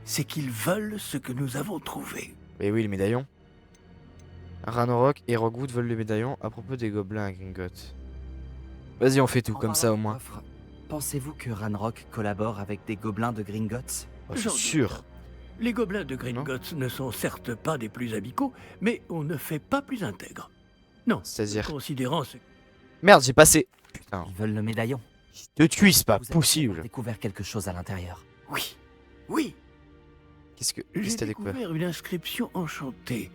C'est qu'ils veulent ce que nous avons trouvé. Mais oui, le médaillon. Ranrock et Rockwood veulent le médaillon à propos des gobelins à Gringotts. Vas-y, on fait tout, comme ça au moins. Pensez-vous que Ranrock collabore avec des gobelins de Gringotts? C'est J'en doute. sûr. Les gobelins de Gringotts ne sont certes pas des plus amicaux, mais on ne fait pas plus intègre. Non, C'est-à-dire... considérant ce... Merde, j'ai passé... Putain, Ils veulent le médaillon. te tue, c'est pas Vous avez possible. découvert quelque chose à l'intérieur. Oui, oui, Qu'est-ce que j'ai t'as découvert? découvert une inscription enchantée.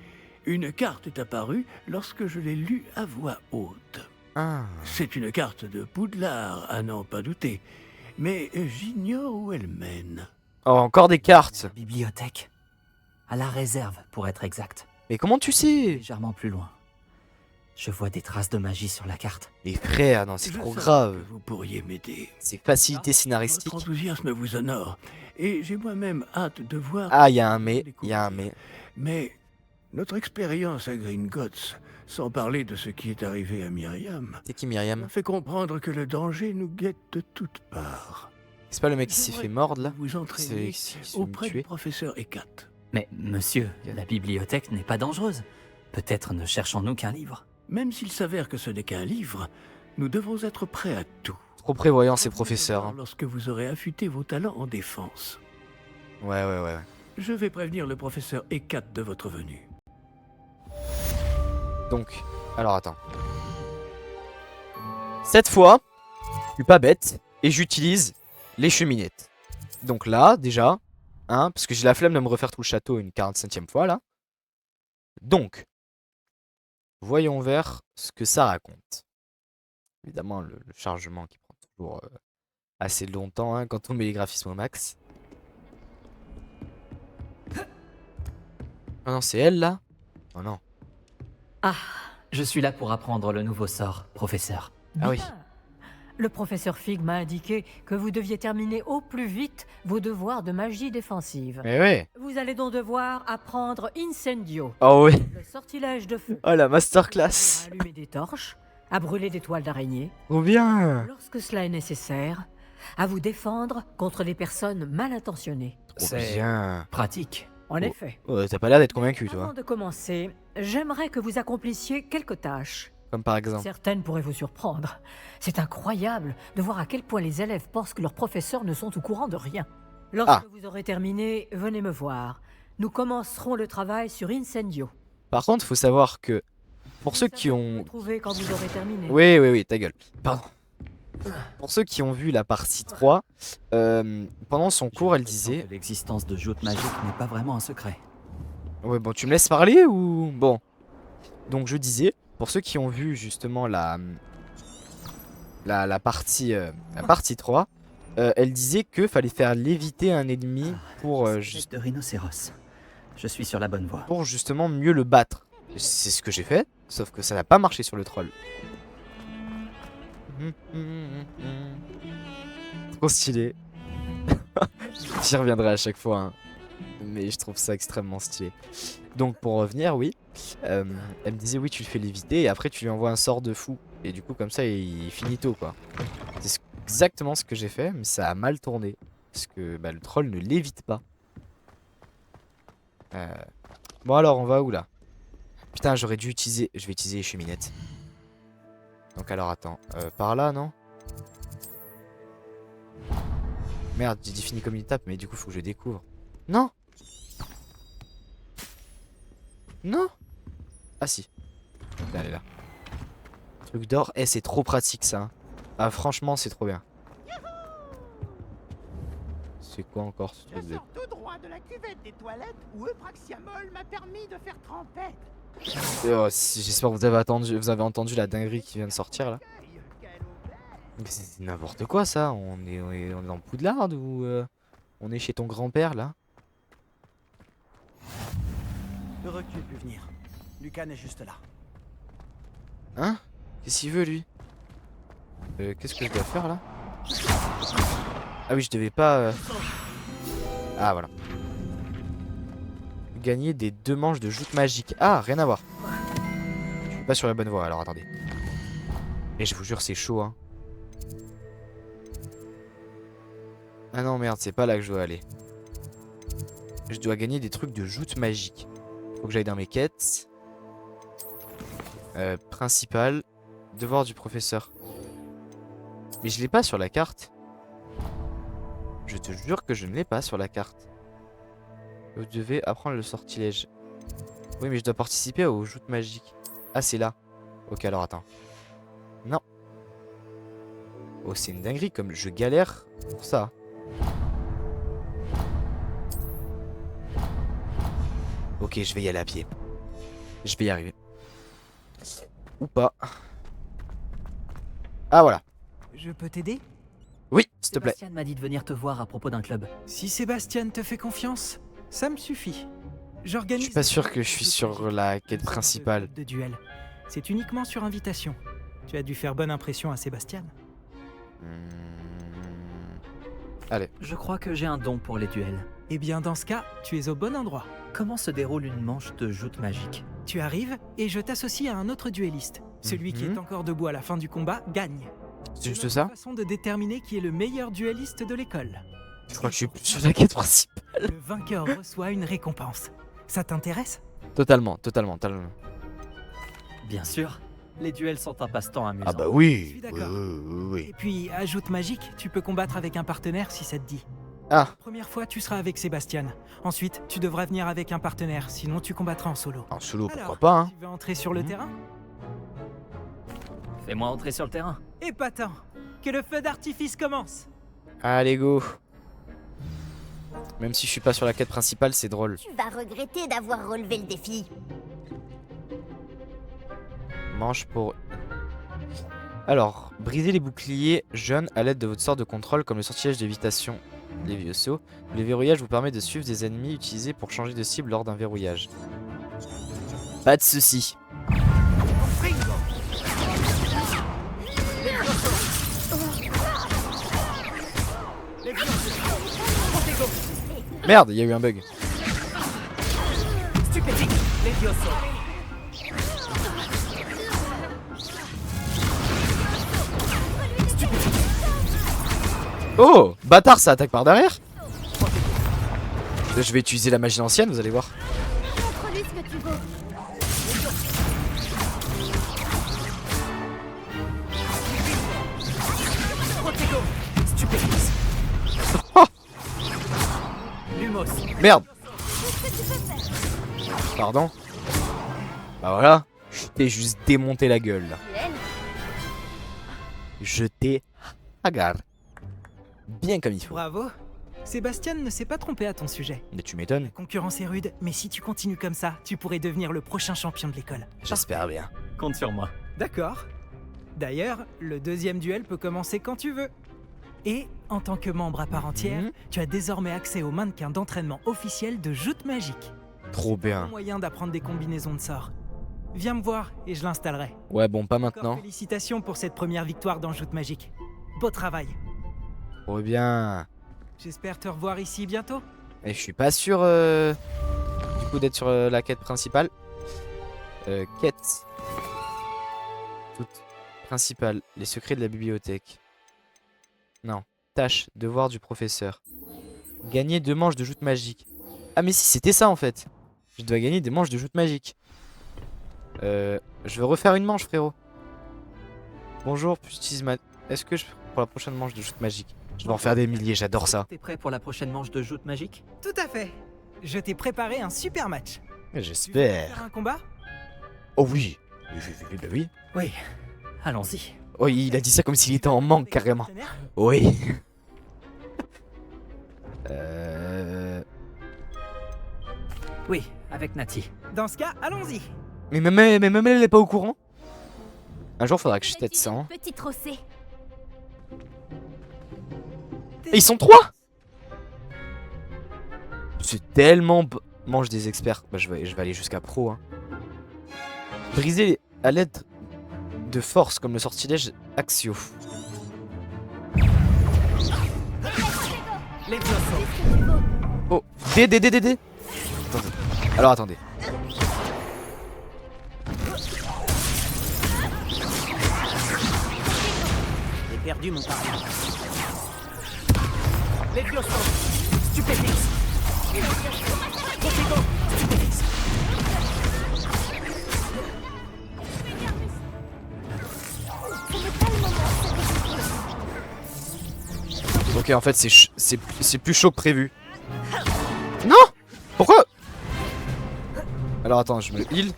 Une carte est apparue lorsque je l'ai lue à voix haute. Ah, C'est une carte de Poudlard, à n'en pas douter. Mais j'ignore où elle mène. oh, encore des cartes. Bibliothèque. À la réserve, pour être exact. Mais comment tu sais? Légèrement plus loin. Je vois des traces de magie sur la carte. Les frères, non, c'est Je trop savais grave. que vous pourriez m'aider. C'est facilité scénaristique. Votre enthousiasme vous honore. Et j'ai moi-même hâte de voir... Ah, il y a un mais, il y a un mais. Mais notre expérience à Gringotts, sans parler de ce qui est arrivé à Myriam, C'est qui m'a Myriam? fait comprendre que le danger nous guette de toutes parts. C'est pas le mec qui s'est fait mordre là? Vous C'est entraînez qui s'est fait auprès du tuer? professeur Ekat. Mais, monsieur, la bibliothèque n'est pas dangereuse. Peut-être ne cherchons-nous qu'un livre. Même s'il s'avère que ce n'est qu'un livre, nous devons être prêts à tout. Trop prévoyant ces professeurs. hein. Lorsque vous aurez affûté vos talents en défense. Ouais. Je vais prévenir le professeur Ekat de votre venue. Donc, alors attends. Cette fois, je suis pas bête et j'utilise les cheminettes. Donc là, déjà, hein, parce que j'ai la flemme de me refaire tout le château une 45e fois là. Donc, voyons vers ce que ça raconte. Évidemment, le chargement qui prend toujours assez longtemps hein, quand on met les graphismes au max. Ah non, c'est elle là? Oh non. Ah, je suis là pour apprendre le nouveau sort, professeur. Ah oui. Bien. Le professeur Fig m'a indiqué que vous deviez terminer au plus vite vos devoirs de magie défensive. Mais ouais. Vous allez donc devoir apprendre Incendio, Oh oui. le sortilège de feu. Oh la À masterclass. allumer des torches, à brûler des toiles d'araignée, Trop bien. lorsque cela est nécessaire, à vous défendre contre les personnes mal intentionnées. Trop bien. Pratique. En effet. Oh, t'as pas l'air d'être convaincu Avant toi. de commencer, j'aimerais que vous accomplissiez quelques tâches. Comme par exemple. Certaines pourraient vous surprendre. C'est incroyable de voir à quel point les élèves pensent que leurs professeurs ne sont au courant de rien. Lorsque vous aurez terminé, venez me voir. Nous commencerons le travail sur Incendio. Par contre, faut savoir que pour ceux qui ont... Trouver quand vous aurez terminé. Oui, ta gueule. Pardon. Pour ceux qui ont vu la partie 3, pendant son cours, elle disait... L'existence de joutes magiques n'est pas vraiment un secret. Ouais, bon, tu me laisses parler ou... Bon. Donc je disais, pour ceux qui ont vu justement la partie 3, elle disait que fallait faire léviter un ennemi pour, De rhinocéros. Je suis sur la bonne voie. pour justement mieux le battre. C'est ce que j'ai fait, sauf que ça n'a pas marché sur le troll. Trop stylé. J'y reviendrai à chaque fois, hein. Mais je trouve ça extrêmement stylé. Donc pour revenir, oui, elle me disait oui tu le fais léviter et après tu lui envoies un sort de fou. Et du coup comme ça il finito quoi. C'est exactement ce que j'ai fait mais ça a mal tourné. Parce que bah, le troll ne lévite pas. Bon alors on va où là? Putain j'aurais dû utiliser, je vais utiliser les cheminettes. Donc alors attends, par là non? Merde j'ai dit fini comme une étape mais du coup faut que je découvre. Non! Non? Ah si. Là, elle est là. Truc d'or. Eh, c'est trop pratique ça. hein. Ah, franchement, c'est trop bien. C'est quoi encore ce truc de... Tout droit de la cuvette des toilettes où Eupraxiamol m'a permis de faire trempette. Oh, j'espère que vous avez entendu la dinguerie qui vient de sortir là. Mais c'est n'importe quoi ça. On est dans Poudlard ou on est chez ton grand-père là? Heureux que tu aies pu venir. Lucan est juste là. Hein? Qu'est-ce qu'il veut lui? Qu'est-ce que je dois faire là? Ah oui, je devais pas... Ah voilà. Gagner des 2 manches de joute magique. Ah, rien à voir. Je suis pas sur la bonne voie, alors attendez. Et je vous jure, c'est chaud, hein. Ah non, merde, c'est pas là que je dois aller. Je dois gagner des trucs de joute magique. Faut que j'aille dans mes quêtes. Principal. Devoir du professeur. Mais je l'ai pas sur la carte. Je te jure que je ne l'ai pas sur la carte. Vous devez apprendre le sortilège. Oui, mais je dois participer aux joutes magiques. Ah, c'est là. Ok, alors attends. Non. Oh, c'est une dinguerie, comme je galère pour ça. Ok, je vais y aller à pied. Je vais y arriver. Ou pas. Ah, voilà. Je peux t'aider? Oui, s'il te plaît. Sébastien m'a dit de venir te voir à propos d'un club. Si Sébastien te fait confiance, ça me suffit. J'organise... Je suis pas sûr que je suis sur la quête principale. De duel. C'est uniquement sur invitation. Tu as dû faire bonne impression à Sébastien. Allez. Je crois que j'ai un don pour les duels. Eh bien, dans ce cas, tu es au bon endroit. Comment se déroule une manche de joute magique? Tu arrives et je t'associe à un autre duelliste. Celui qui est encore debout à la fin du combat gagne. C'est juste ça? C'est une façon de déterminer qui est le meilleur duelliste de l'école. Je crois que je suis plus sur la quête principale. Le vainqueur reçoit une récompense. Ça t'intéresse? Totalement, totalement, totalement. Bien sûr. Les duels sont un passe-temps amusant. Ah bah oui. Oui. Et puis, ajoute magique, tu peux combattre avec un partenaire si ça te dit. Ah. La première fois, tu seras avec Sébastien. Ensuite, tu devras venir avec un partenaire, sinon tu combattras en solo. En solo, pourquoi Alors, pas, hein. Tu veux entrer sur le terrain? Fais-moi entrer sur le terrain. Épatant. Que le feu d'artifice commence. Allez, go. Même si je suis pas sur la quête principale, c'est drôle. Tu vas regretter d'avoir relevé le défi. Manche pour... Alors, brisez les boucliers jaunes à l'aide de votre sort de contrôle comme le sortilège d'évitation Levioso. Le verrouillage vous permet de suivre des ennemis utilisés pour changer de cible lors d'un verrouillage. Pas de soucis. Merde, il y a eu un bug. Oh, bâtard, ça attaque par derrière. Je vais utiliser la magie ancienne, vous allez voir. Montre-lui ce que tu vaux. Merde. Pardon. Bah voilà. Je t'ai juste démonté la gueule là. Je t'ai hagar. Bien comme il faut. Bravo. Sébastien ne s'est pas trompé à ton sujet. Mais tu m'étonnes. La concurrence est rude, mais si tu continues comme ça, tu pourrais devenir le prochain champion de l'école. J'espère bien. Compte sur moi. D'accord. D'ailleurs, le deuxième duel peut commencer quand tu veux. Et, en tant que membre à part entière, tu as désormais accès au mannequin d'entraînement officiel de joute magique. Trop bien. Moyen d'apprendre des combinaisons de sorts. Viens me voir et je l'installerai. Ouais, bon, pas Encore maintenant. félicitations pour cette première victoire dans joute magique. Beau travail. Trop bien. J'espère te revoir ici bientôt. Et je suis pas sûr du coup d'être sur la quête principale. Quête. Toute principale. Les secrets de la bibliothèque. Non. Tâche. Devoir du professeur. Gagner 2 manches de joute magique. Ah mais si, c'était ça en fait. Je dois gagner des manches de joute magique. Je veux refaire une manche, frérot. Bonjour, j'utilise ma... Est-ce que je... Pour la prochaine manche de joute magique. Je vais en faire des milliers, j'adore ça. T'es prêt pour la prochaine manche de joute magique? Tout à fait. Je t'ai préparé un super match. J'espère. Faire un combat? Oh oui. Oui. Oui. Allons-y. Oh, il a dit ça comme s'il était en manque carrément. Oui. Oui, avec Nati. Dans ce cas, allons-y. Mais même elle est pas au courant. Un jour faudra que je teste ça. Hein. Petit trossé. Et ils sont 3. C'est tellement... manche des experts. Bah, je vais aller jusqu'à pro. Hein. Briser à l'aide de force comme le sortilège Axio. Oh, D. Attendez. Alors attendez. J'ai perdu mon pari. Levioso, stupéfix. Poséidon, stupéfix. Ok, en fait, c'est plus chaud que prévu. Non! Pourquoi? Alors attends, je me heal.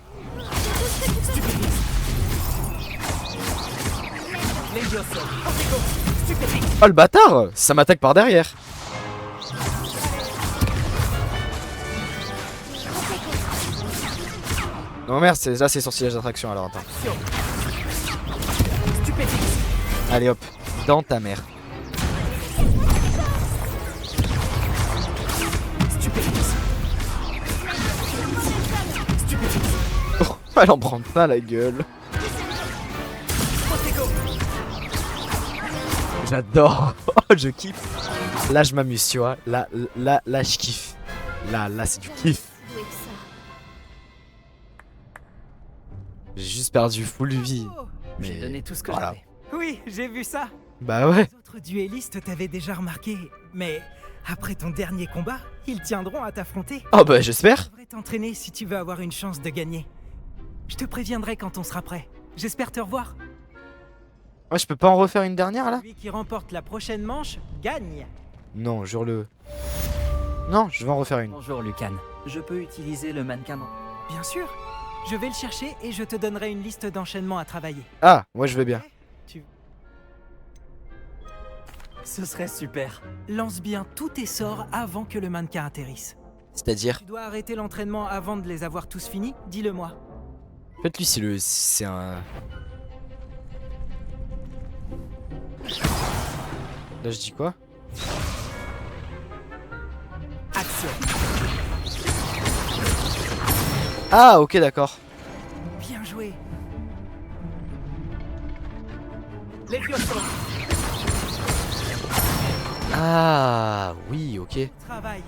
Oh le bâtard! Ça m'attaque par derrière. Non merde, là c'est sortilège d'attraction alors attends. Allez hop, dans ta mère. Oh, elle en prend pas la gueule. J'adore. Oh, je kiffe. Là je m'amuse, tu vois. Là je kiffe. Là c'est du kiff. J'ai juste perdu full vie. J'ai donné tout ce que voilà. j'avais. Oui, j'ai vu ça. Bah ouais. Les autres duellistes t'avaient déjà remarqué, mais après ton dernier combat, ils tiendront à t'affronter. Oh bah j'espère. Tu devrais t'entraîner si tu veux avoir une chance de gagner. Je te préviendrai quand on sera prêt. J'espère te revoir. Ouais, je peux pas en refaire une dernière là? Celui qui remporte la prochaine manche gagne. Non, jure-le. Non, je vais en refaire une. Bonjour Lucan. Je peux utiliser le mannequin dans... Bien sûr. Je vais le chercher et je te donnerai une liste d'enchaînements à travailler. Ah, moi je veux bien. Ce serait super. Lance bien tous tes sorts avant que le mannequin atterrisse. C'est-à-dire? Tu dois arrêter l'entraînement avant de les avoir tous finis, dis-le-moi. En fait, lui, c'est un... Là, je dis quoi? Action. Ah, ok, d'accord. Bien joué. Levioso. Ah, oui, ok. Travail.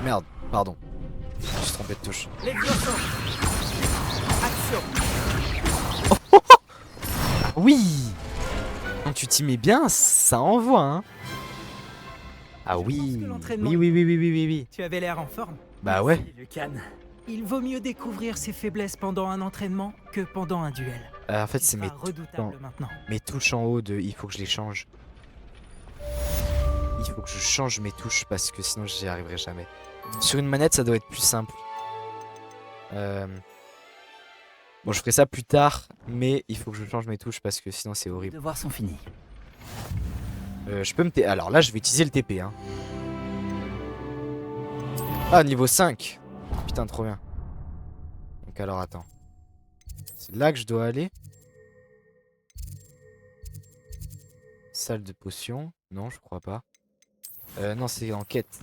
Merde, pardon. Je me suis trompé de touche. Levioso. Action. Oui! Quand tu t'y mets bien, ça envoie, hein. Ah oui. Oui. Tu avais l'air en forme. Bah ouais. Lucan. Il vaut mieux découvrir ses faiblesses pendant un entraînement que pendant un duel. En fait, c'est redoutable maintenant. mes touches en haut de... Il faut que je les change. Il faut que je change mes touches parce que sinon j'y arriverai jamais. Sur une manette, ça doit être plus simple. Bon, je ferai ça plus tard, mais il faut que je change mes touches parce que sinon c'est horrible. Les devoirs sont finis. Je peux me TP. Alors là, je vais utiliser le TP. Hein. Ah, niveau 5. Putain, trop bien. Donc alors, attends. C'est là que je dois aller. Salle de potions. Non, je crois pas. Non, c'est en quête.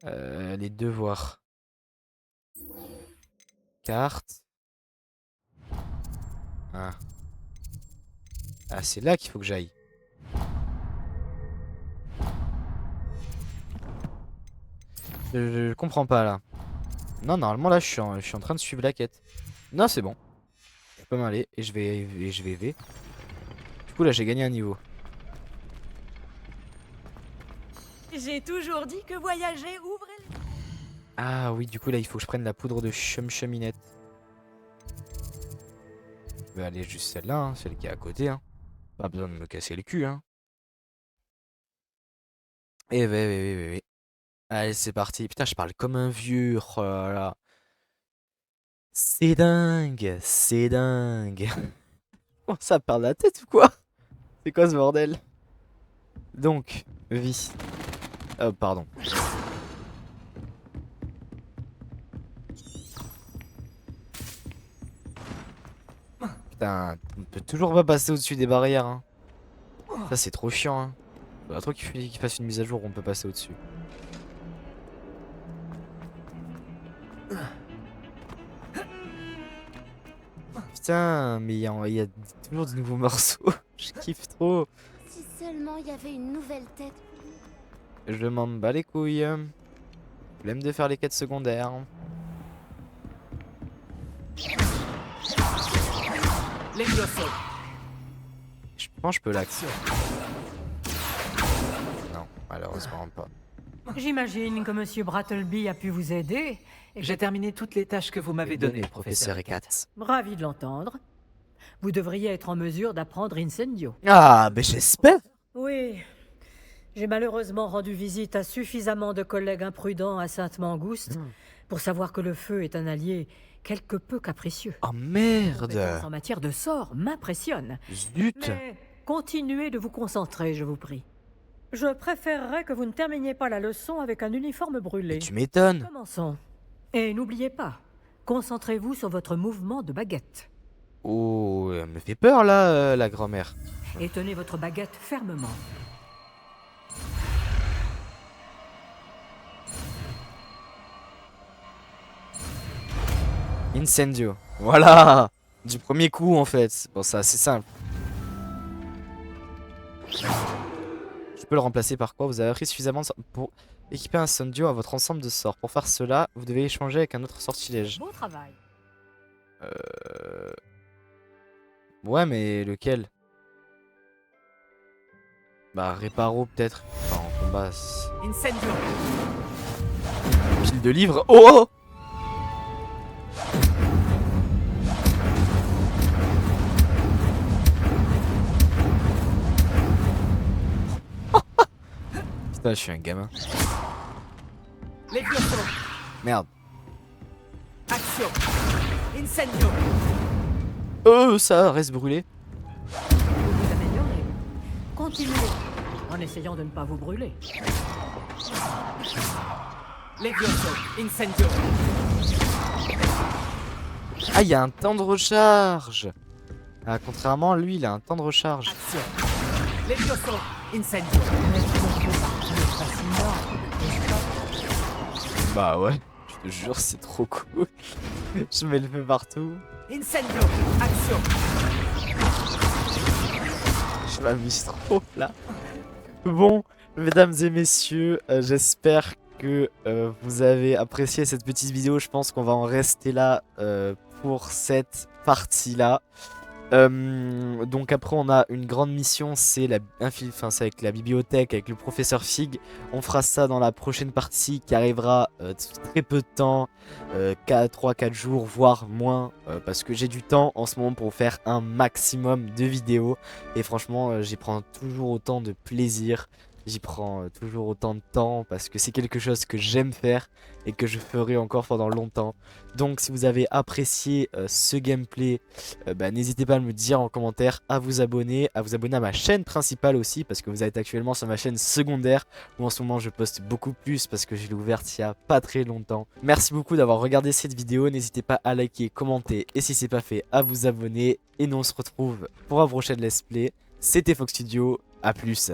Les devoirs. Carte. Ah, c'est là qu'il faut que j'aille. Je comprends pas là. Non, normalement là je suis en train de suivre la quête. Non, c'est bon. Je peux m'aller et je vais V. Du coup là j'ai gagné un niveau. J'ai toujours dit que voyager ouvrait les... Ah oui, du coup là il faut que je prenne la poudre de cheminette. Je vais aller juste celle-là, hein, celle qui est à côté. Hein. Pas besoin de me casser le cul. Hein. Et oui. Allez, c'est parti. Putain, je parle comme un vieux. Oh là là. C'est dingue. Oh, ça perd la tête ou quoi? C'est quoi ce bordel? Donc, vie. Oh, pardon. Putain, on peut toujours pas passer au-dessus des barrières. Hein. Ça, c'est trop chiant. Hein. Faudra trop qu'il fasse une mise à jour où on peut passer au-dessus. Putain, mais il y a toujours de nouveaux morceaux. Je kiffe trop. Si seulement il y avait une nouvelle tête. Je m'en bats les couilles. Flemme de faire les quêtes secondaires. Je pense que je peux l'action. Non, malheureusement pas. J'imagine que Monsieur Brattleby a pu vous aider. J'ai terminé toutes les tâches que vous m'avez données, professeur Ekat. Ravi de l'entendre. Vous devriez être en mesure d'apprendre Incendio. Ah, mais j'espère. Oui. J'ai malheureusement rendu visite à suffisamment de collègues imprudents à Sainte-Mangouste pour savoir que le feu est un allié quelque peu capricieux. Oh merde. En matière de sort m'impressionne. Zut. Mais continuez de vous concentrer, je vous prie. Je préférerais que vous ne terminiez pas la leçon avec un uniforme brûlé. Tu m'étonnes. Commençons. Et n'oubliez pas, concentrez-vous sur votre mouvement de baguette. Oh, elle me fait peur là, la grand-mère. Et tenez votre baguette fermement. Incendio. Voilà. Du premier coup en fait. Bon, c'est assez simple. Je peux le remplacer par quoi? Vous avez appris suffisamment pour équiper un Incendio à votre ensemble de sorts. Pour faire cela, vous devez échanger avec un autre sortilège. Bon travail. Ouais, mais lequel? Bah, Réparo peut-être. Enfin, en combat. Incendio. Pile de livres. Oh! Putain, je suis un gamin. Merde. Action. Incendio. Ça reste brûlé. Vous vous améliorez. Continuez en essayant de ne pas vous brûler. Levioso. Incendio. Ah, il y a un temps de recharge. Ah, contrairement, lui, il a un temps de recharge. Action. Levioso. Incendio. Bah ouais, je te jure, c'est trop cool. Je mets le feu partout. Incendio. Action. Je m'amuse trop là. Bon, mesdames et messieurs, j'espère que vous avez apprécié cette petite vidéo. Je pense qu'on va en rester là pour cette partie-là. Donc après on a une grande mission, c'est avec la bibliothèque, avec le professeur Fig. On fera ça dans la prochaine partie qui arrivera très peu de temps, 3-4 jours voire moins, parce que j'ai du temps en ce moment pour faire un maximum de vidéos. Et franchement j'y prends toujours autant de plaisir, j'y prends toujours autant de temps parce que c'est quelque chose que j'aime faire et que je ferai encore pendant longtemps. Donc si vous avez apprécié ce gameplay, n'hésitez pas à me le dire en commentaire, à vous abonner à ma chaîne principale aussi, parce que vous êtes actuellement sur ma chaîne secondaire où en ce moment je poste beaucoup plus parce que je l'ai ouverte il y a pas très longtemps. Merci beaucoup d'avoir regardé cette vidéo, n'hésitez pas à liker, commenter et si c'est pas fait à vous abonner. Et nous on se retrouve pour un prochain let's play. C'était Fox Studio, à plus.